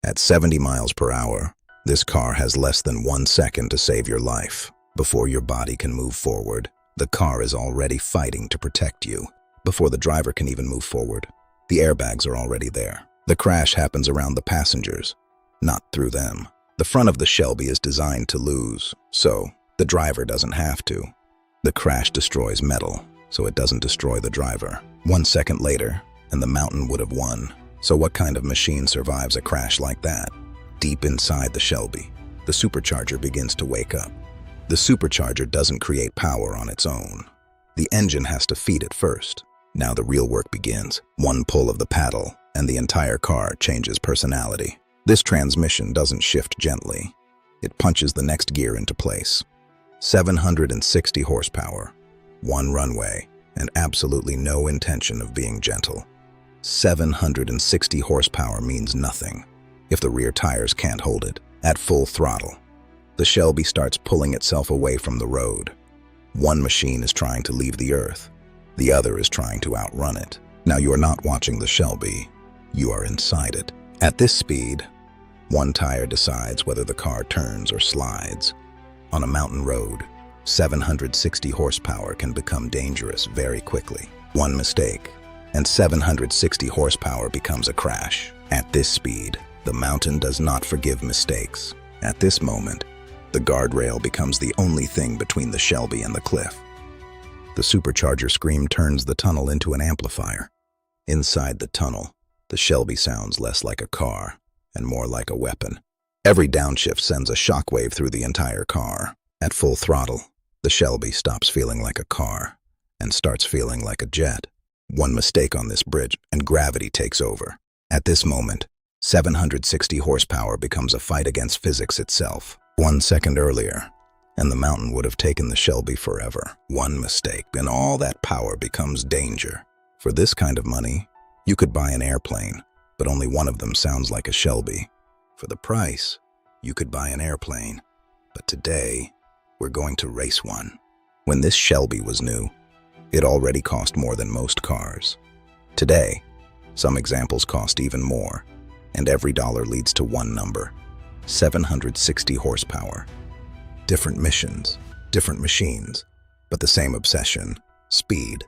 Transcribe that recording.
At 70 miles per hour, this car has less than 1 second to save your life. Before your body can move forward, the car is already fighting to protect you. Before the driver can even move forward, the airbags are already there. The crash happens around the passengers, not through them. The front of the Shelby is designed to lose, so the driver doesn't have to. The crash destroys metal, so it doesn't destroy the driver. 1 second later, and the mountain would have won. So what kind of machine survives a crash like that? Deep inside the Shelby, the supercharger begins to wake up. The supercharger doesn't create power on its own. The engine has to feed it first. Now the real work begins. One pull of the paddle, and the entire car changes personality. This transmission doesn't shift gently. It punches the next gear into place. 760 horsepower, 1 runway, and absolutely no intention of being gentle. 760 horsepower means nothing if the rear tires can't hold it. At full throttle, the Shelby starts pulling itself away from the road. One machine is trying to leave the earth. The other is trying to outrun it. Now you are not watching the Shelby. You are inside it. At this speed, one tire decides whether the car turns or slides. On a mountain road, 760 horsepower can become dangerous very quickly. One mistake, and 760 horsepower becomes a crash. At this speed, the mountain does not forgive mistakes. At this moment, the guardrail becomes the only thing between the Shelby and the cliff. The supercharger scream turns the tunnel into an amplifier. Inside the tunnel, the Shelby sounds less like a car and more like a weapon. Every downshift sends a shockwave through the entire car. At full throttle, the Shelby stops feeling like a car and starts feeling like a jet. One mistake on this bridge and gravity takes over. At this moment, 760 horsepower becomes a fight against physics itself. 1 second earlier, and the mountain would have taken the Shelby forever. One mistake, and all that power becomes danger. For this kind of money, you could buy an airplane, but only one of them sounds like a Shelby. For the price, you could buy an airplane, but today, we're going to race one. When this Shelby was new, it already cost more than most cars. Today, some examples cost even more, and every dollar leads to one number: 760 horsepower. Different missions, different machines, but the same obsession: speed.